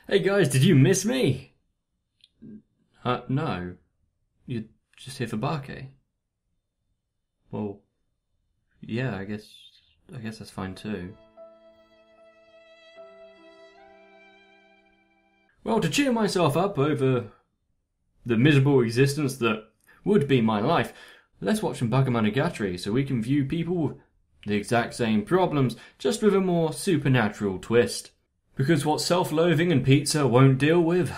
Hey guys, did you miss me? No. You're just here for Bake? Well, yeah, I guess that's fine too. Well, to cheer myself up over the miserable existence that would be my life, let's watch some Bakemonogatari so we can view people with the exact same problems, just with a more supernatural twist. Because what self-loathing and pizza won't deal with,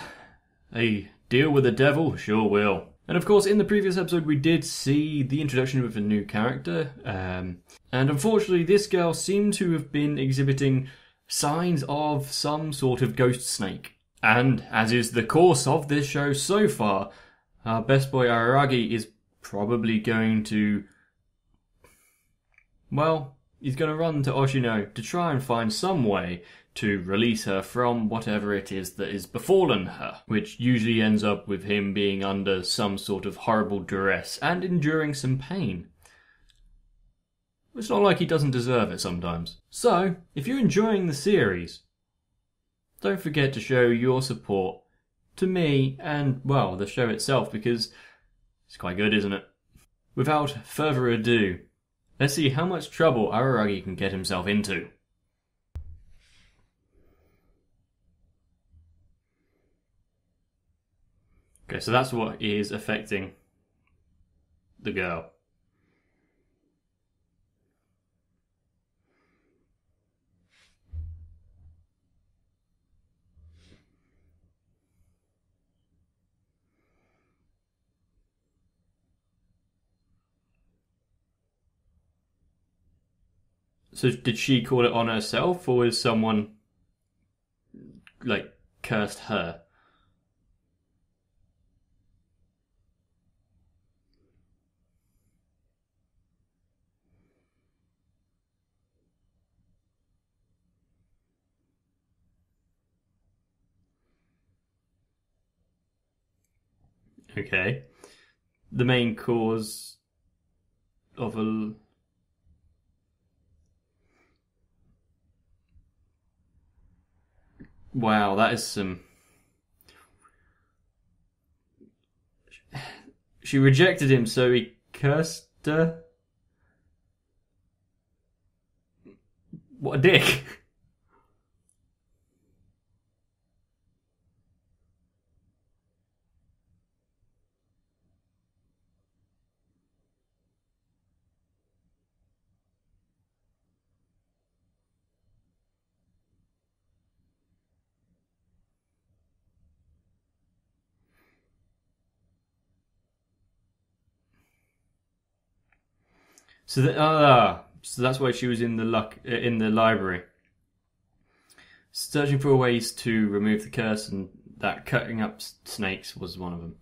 a deal with the devil sure will. And of course, in the previous episode we did see the introduction of a new character, and unfortunately this girl seemed to have been exhibiting signs of some sort of ghost snake. And, as is the course of this show so far, our best boy Araragi is probably going to... well, he's going to run to Oshino to try and find some way to release her from whatever it is that is befallen her, which usually ends up with him being under some sort of horrible duress and enduring some pain. It's not like he doesn't deserve it sometimes. So, if you're enjoying the series, don't forget to show your support to me and, well, the show itself, because it's quite good, isn't it? Without further ado, let's see how much trouble Araragi can get himself into. Okay, so that's what is affecting the girl. So did she call it on herself, or is someone, like, cursed her? Okay. The main cause of a... wow, that is some... She rejected him, so he cursed her? What a dick. So that's why she was in the library, searching for ways to remove the curse, and that cutting up snakes was one of them.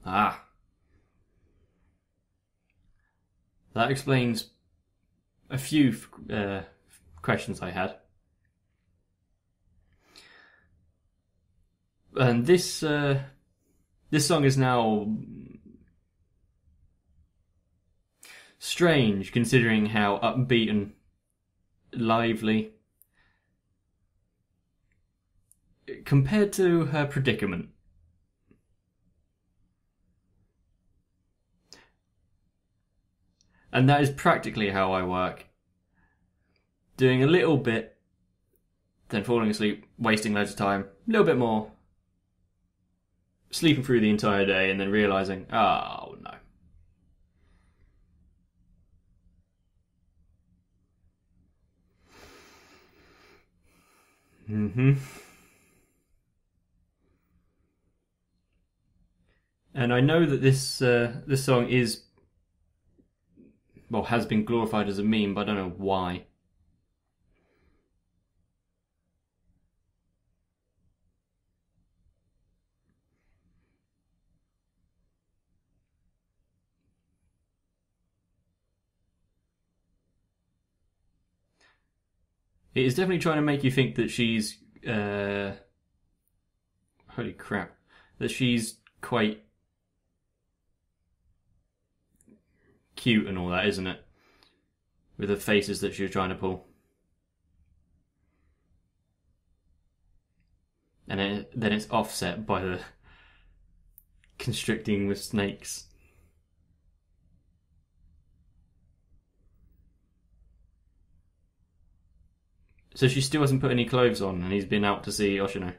That explains a few questions I had. And this song is now strange, considering how upbeat and lively compared to her predicament. And that is practically how I work. Doing a little bit, then falling asleep, wasting loads of time, a little bit more, sleeping through the entire day, and then realising, oh no. And I know that this song is, well, has been glorified as a meme, but I don't know why. It is definitely trying to make you think that she's, holy crap, that she's quite cute and all that, isn't it? With the faces that she was trying to pull. and then it's offset by the constricting with snakes. So she still hasn't put any clothes on, and he's been out to see Oshino.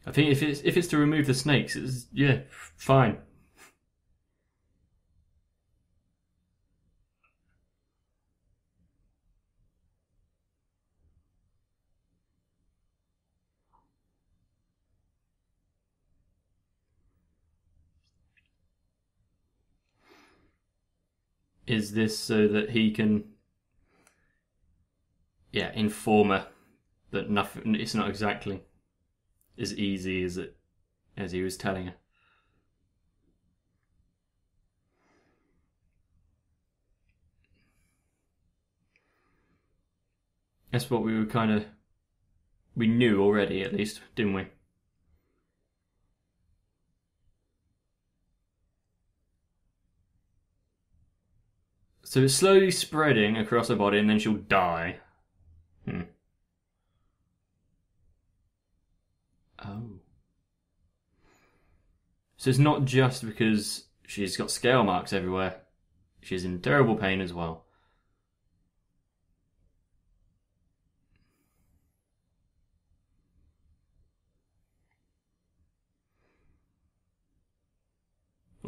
I think if it's to remove the snakes, it's yeah, fine. Is this so that he can, yeah, inform her that nothing? It's not exactly as easy as he was telling her. That's what we knew already, at least, didn't we? So it's slowly spreading across her body, and then she'll die. Oh. So it's not just because she's got scale marks everywhere. She's in terrible pain as well.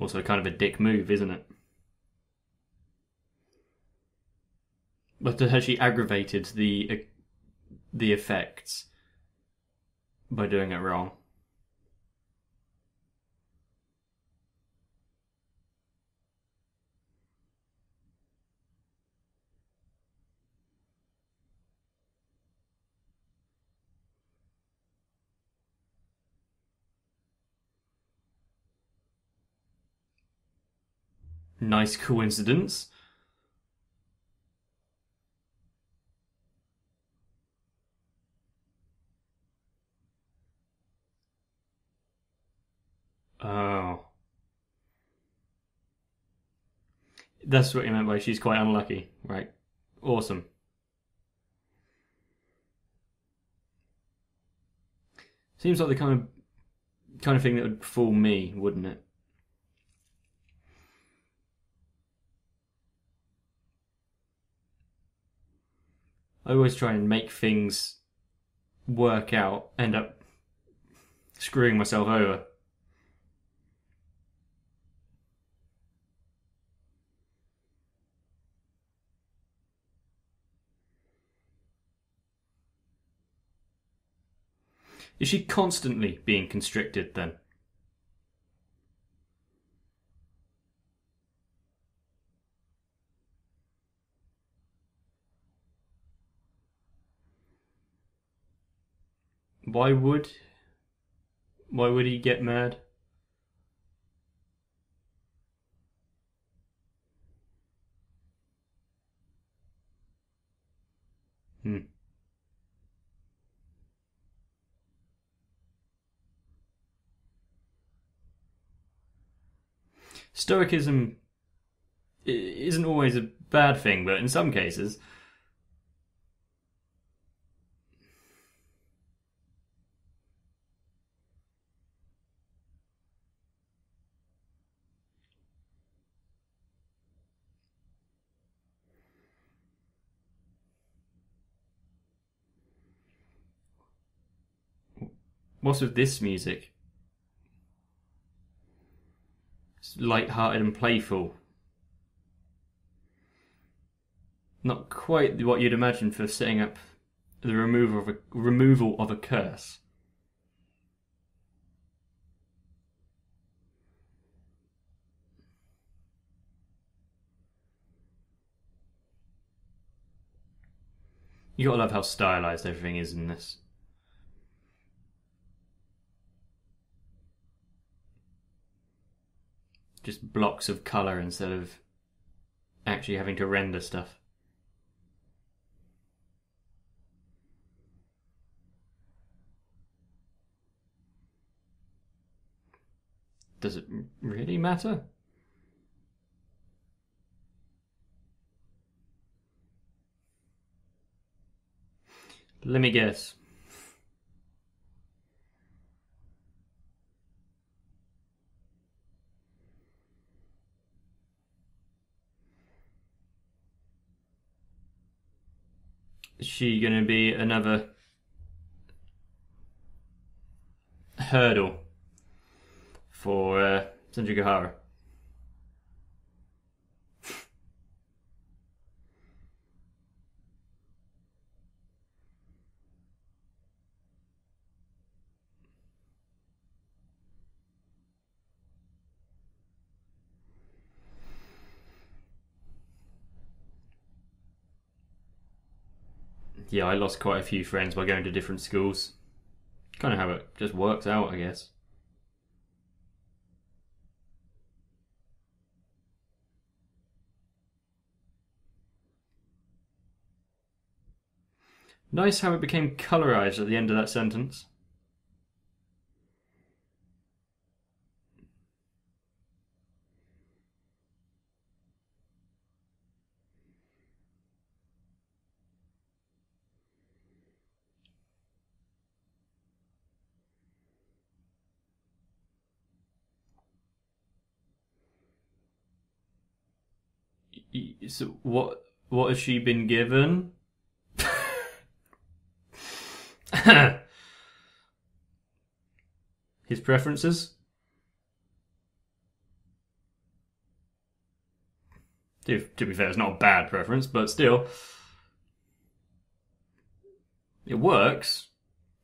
Also kind of a dick move, isn't it? But has she aggravated the effects by doing it wrong? Nice coincidence. Oh. That's what you meant by she's quite unlucky, right? Awesome. Seems like the kind of thing that would fool me, wouldn't it? I always try and make things work out, end up screwing myself over. Is she constantly being constricted then? Why would he get mad? Hmm. Stoicism isn't always a bad thing, but in some cases, what's with this music? It's light-hearted and playful. Not quite what you'd imagine for setting up the removal of a curse. You gotta love how stylized everything is in this. Just blocks of colour instead of actually having to render stuff. Does it really matter? Let me guess. Is she going to be another hurdle for Senjugahara? Yeah, I lost quite a few friends by going to different schools. Kind of how it just works out, I guess. Nice how it became colorized at the end of that sentence. So what has she been given? His preferences? To be fair, it's not a bad preference, but still. It works.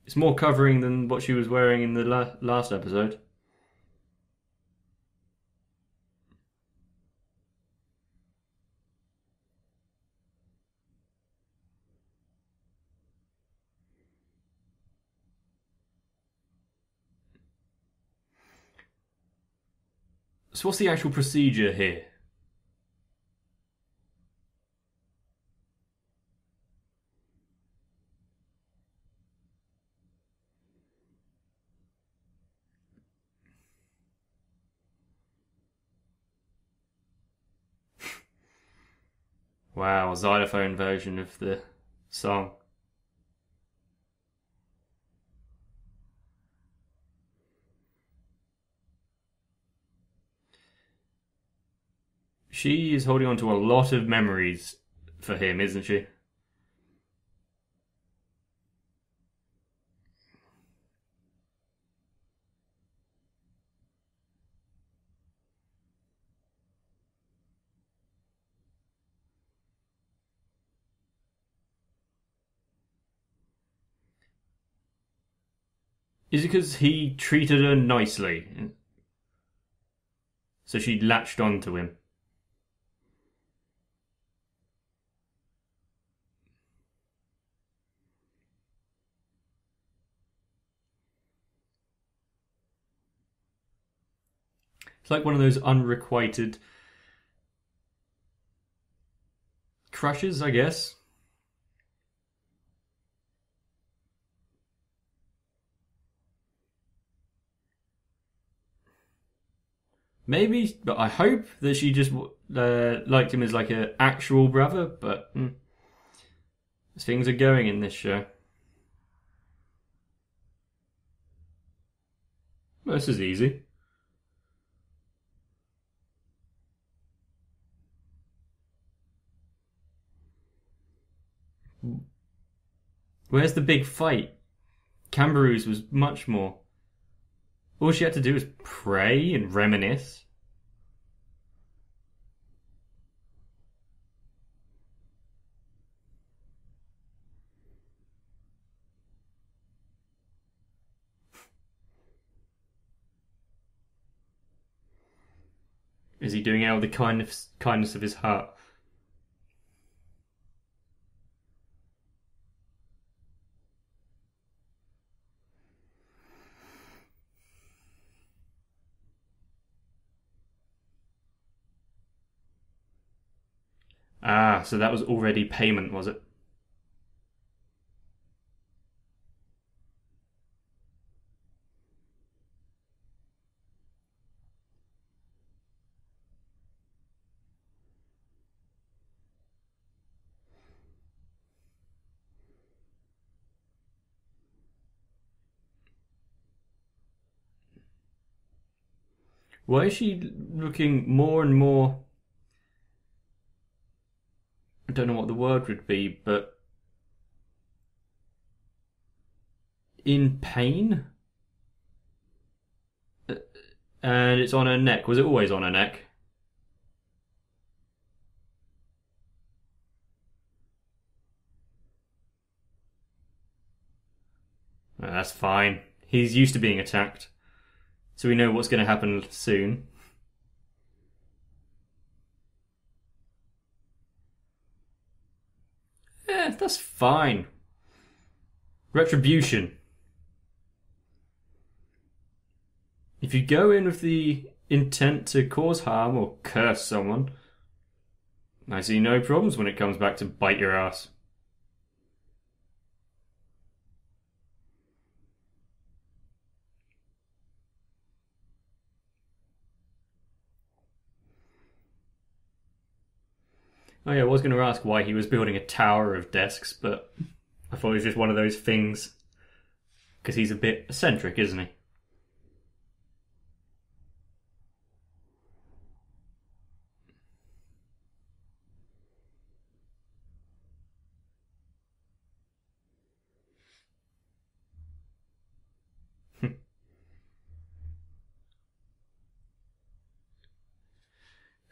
It's more covering than what she was wearing in the last episode. So what's the actual procedure here? Wow, a xylophone version of the song. She is holding on to a lot of memories for him, isn't she? Is it because he treated her nicely? So she latched onto him. It's like one of those unrequited crushes, I guess. Maybe, but I hope that she just liked him as like an actual brother, but as things are going in this show. Well, this is easy. Where's the big fight? Camberou's was much more. All she had to do was pray and reminisce. Is he doing it out of the kindness of his heart? Ah, so that was already payment, was it? Why is she looking more and more... I don't know what the word would be, but... in pain? And it's on her neck. Was it always on her neck? That's fine. He's used to being attacked. So we know what's going to happen soon. Yeah, that's fine. Retribution. If you go in with the intent to cause harm or curse someone, I see no problems when it comes back to bite your ass. Oh yeah, I was going to ask why he was building a tower of desks, but I thought it was just one of those things. Because he's a bit eccentric, isn't he?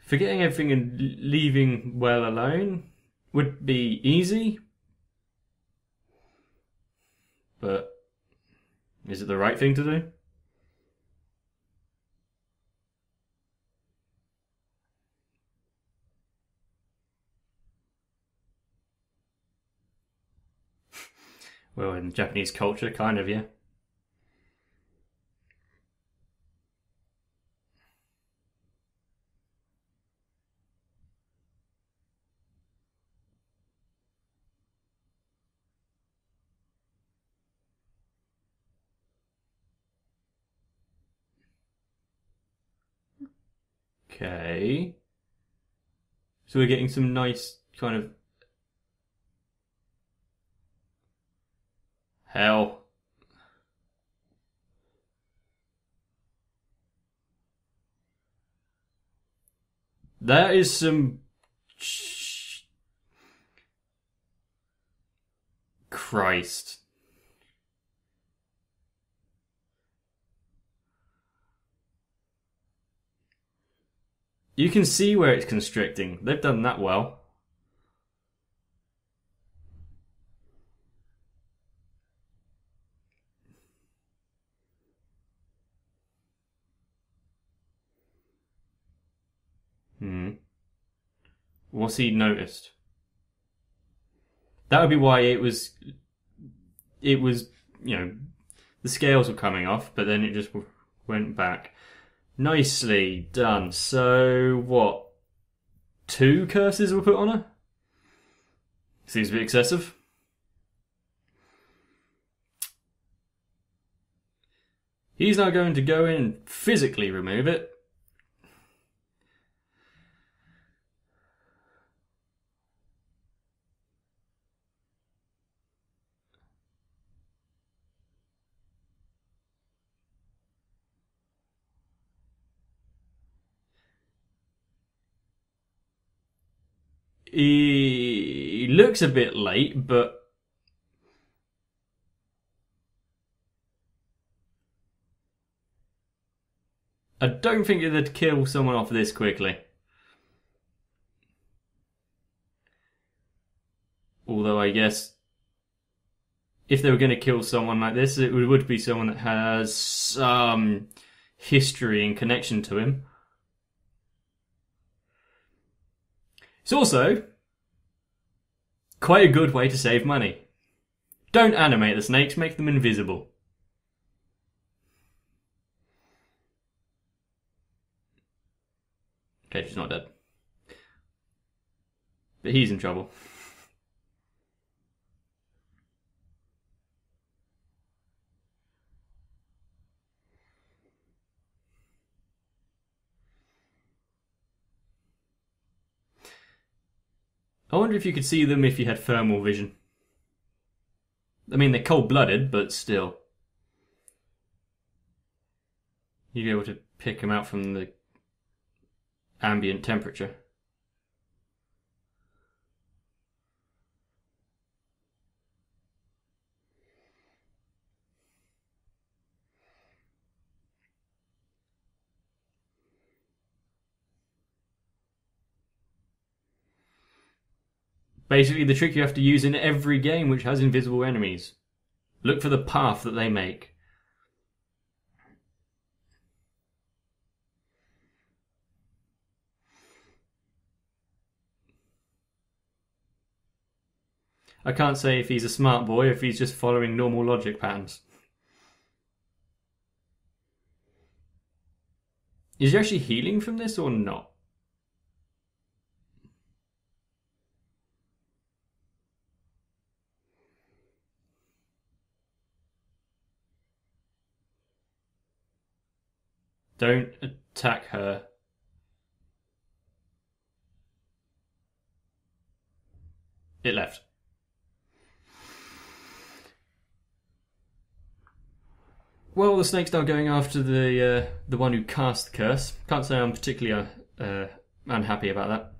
Forgetting everything and leaving well alone would be easy. But is it the right thing to do? Well, in Japanese culture, kind of, yeah. Okay. So we're getting some nice kind of... Hell. That is some... Christ. You can see where it's constricting. They've done that well. What's he noticed? That would be why it was, you know, the scales were coming off, but then it just went back. Nicely done. So, what? 2 curses were put on her? Seems a bit excessive. He's now going to go in and physically remove it. He looks a bit late, but I don't think it'd kill someone off this quickly. Although I guess if they were going to kill someone like this, it would be someone that has some history and connection to him. It's also quite a good way to save money. Don't animate the snakes, make them invisible. Okay, she's not dead. But he's in trouble. I wonder if you could see them if you had thermal vision. I mean, they're cold-blooded, but still. You'd be able to pick them out from the ambient temperature. Basically, the trick you have to use in every game which has invisible enemies. Look for the path that they make. I can't say if he's a smart boy or if he's just following normal logic patterns. Is he actually healing from this or not? Don't attack her. It left. Well, the snake's now going after the one who cast the curse. Can't say I'm particularly unhappy about that.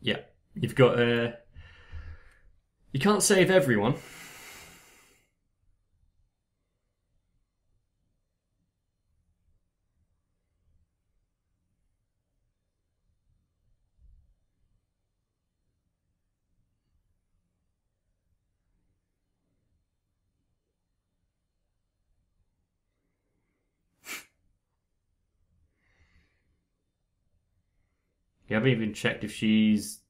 Yeah, you've got you can't save everyone. You haven't even checked if she's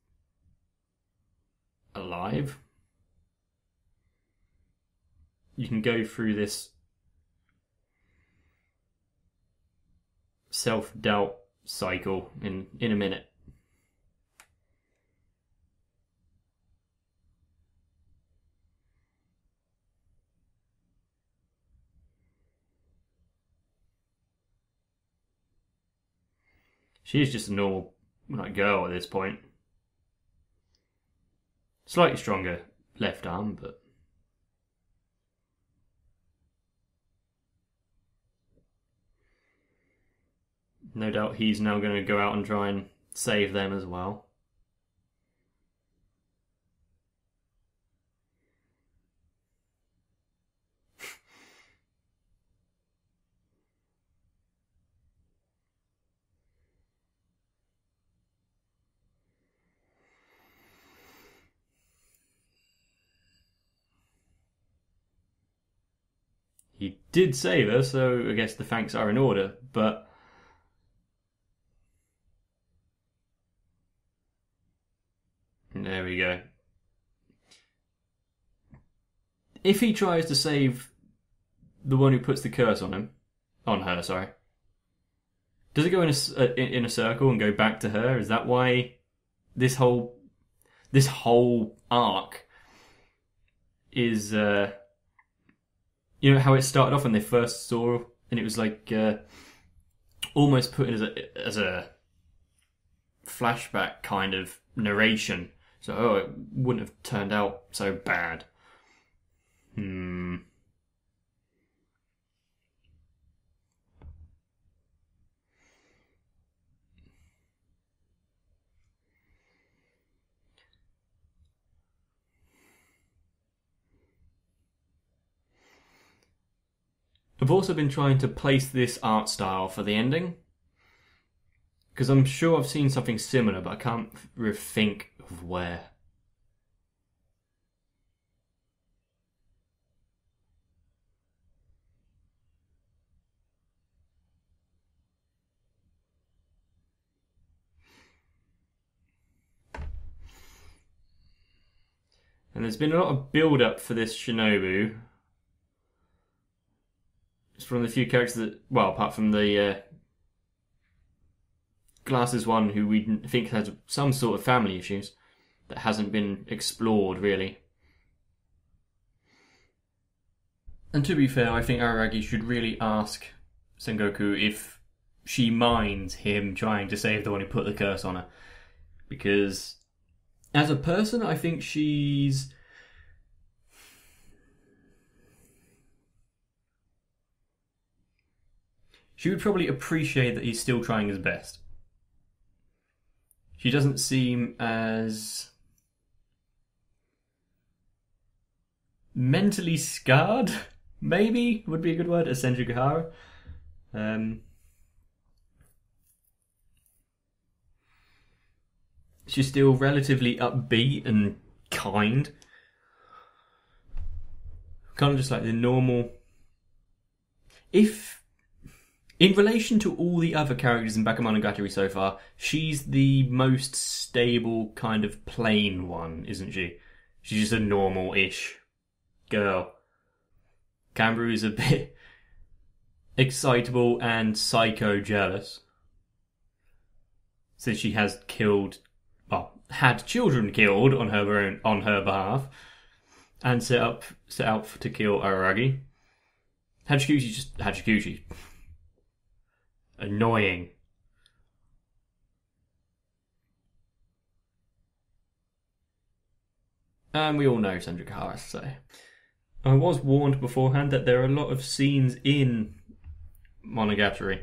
alive. You can go through this self-doubt cycle in a minute. She's just a normal girl at this point. Slightly stronger left arm, but no doubt he's now going to go out and try and save them as well. He did save her, so I guess the thanks are in order, but there we go. If he tries to save the one who puts the curse on her, sorry, does it go in a circle and go back to her? Is that why this whole arc is you know how it started off when they first saw, and it was like almost put in as a flashback kind of narration. So it wouldn't have turned out so bad. I've also been trying to place this art style for the ending, because I'm sure I've seen something similar, but I can't think of where. And there's been a lot of build-up for this Shinobu. It's from the few characters that, well, apart from the Glasses one, who we think has some sort of family issues that hasn't been explored, really. And to be fair, I think Araragi should really ask Sengoku if she minds him trying to save the one who put the curse on her. Because as a person, I think she would probably appreciate that he's still trying his best. She doesn't seem as mentally scarred, maybe would be a good word, as Senju Gahara. She's still relatively upbeat and kind. Kind of just like the normal... In relation to all the other characters in Bakemonogatari so far, she's the most stable kind of plain one, isn't she? She's just a normal-ish girl. Kanbaru is a bit excitable and psycho-jealous, since she has had children killed on her behalf, and set out to kill Araragi. Hachikushi just Hachikushi. Annoying. And we all know Senju Gahara, so... I was warned beforehand that there are a lot of scenes in Monogatari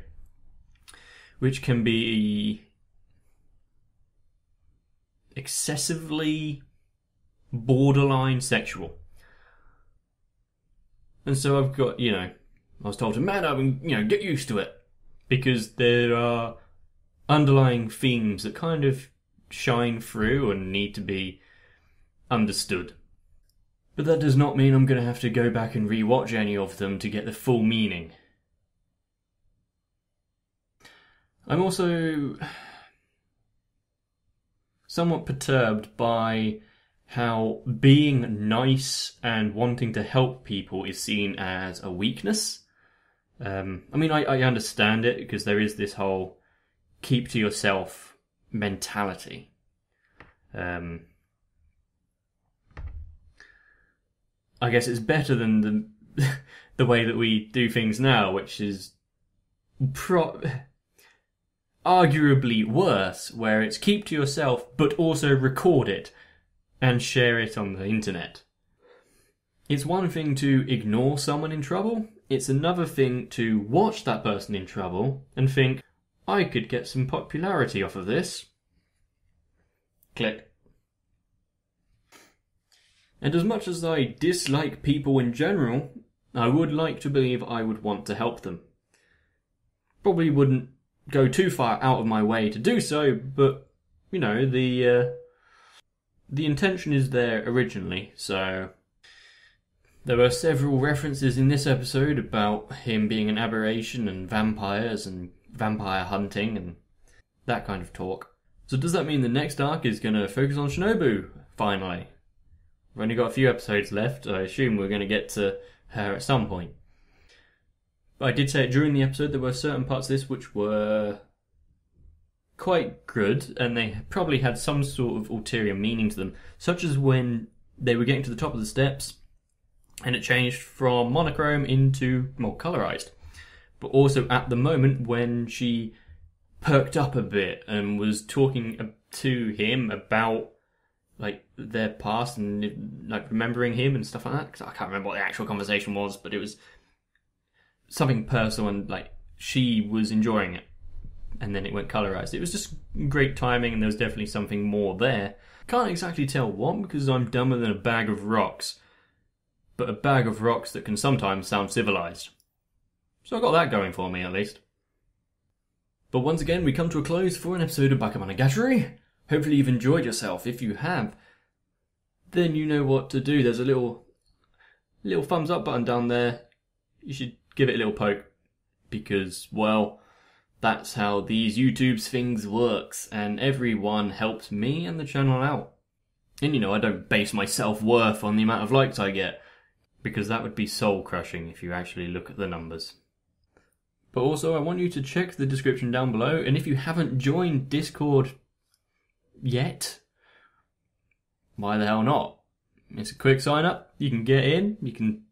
which can be excessively borderline sexual. And so I've got, I was told to man up and, get used to it. Because there are underlying themes that kind of shine through and need to be understood. But that does not mean I'm going to have to go back and rewatch any of them to get the full meaning. I'm also somewhat perturbed by how being nice and wanting to help people is seen as a weakness. I understand it, because there is this whole keep to yourself mentality. I guess it's better than the way that we do things now, which is arguably worse, where it's keep to yourself, but also record it and share it on the internet. It's one thing to ignore someone in trouble. It's another thing to watch that person in trouble and think, I could get some popularity off of this. Click. And as much as I dislike people in general, I would like to believe I would want to help them. Probably wouldn't go too far out of my way to do so, but, the intention is there originally, so... There were several references in this episode about him being an aberration and vampires and vampire hunting and that kind of talk. So does that mean the next arc is going to focus on Shinobu, finally? We've only got a few episodes left. I assume we're going to get to her at some point. But I did say it during the episode, there were certain parts of this which were quite good, and they probably had some sort of ulterior meaning to them, such as when they were getting to the top of the steps, and it changed from monochrome into more colorized. But also at the moment when she perked up a bit and was talking to him about their past and remembering him and stuff like that. Because I can't remember what the actual conversation was, but it was something personal and she was enjoying it. And then it went colorized. It was just great timing, and there was definitely something more there. Can't exactly tell what, because I'm dumber than a bag of rocks. But a bag of rocks that can sometimes sound civilized. So I got that going for me, at least. But once again, we come to a close for an episode of Bakemonogatari. Hopefully you've enjoyed yourself. If you have, then you know what to do. There's a little thumbs up button down there. You should give it a little poke. Because, well, that's how these YouTube things works. And everyone helps me and the channel out. And I don't base my self-worth on the amount of likes I get. Because that would be soul-crushing if you actually look at the numbers. But also, I want you to check the description down below, and if you haven't joined Discord yet, why the hell not? It's a quick sign-up, you can get in, you can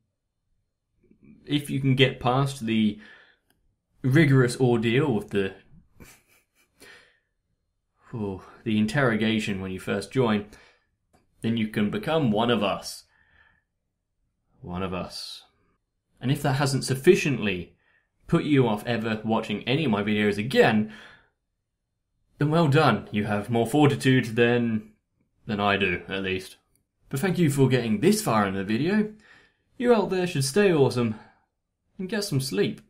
if you can get past the rigorous ordeal of the interrogation when you first join, then you can become one of us. One of us. And if that hasn't sufficiently put you off ever watching any of my videos again, then well done. You have more fortitude than I do, at least. But thank you for getting this far in the video. You out there should stay awesome and get some sleep.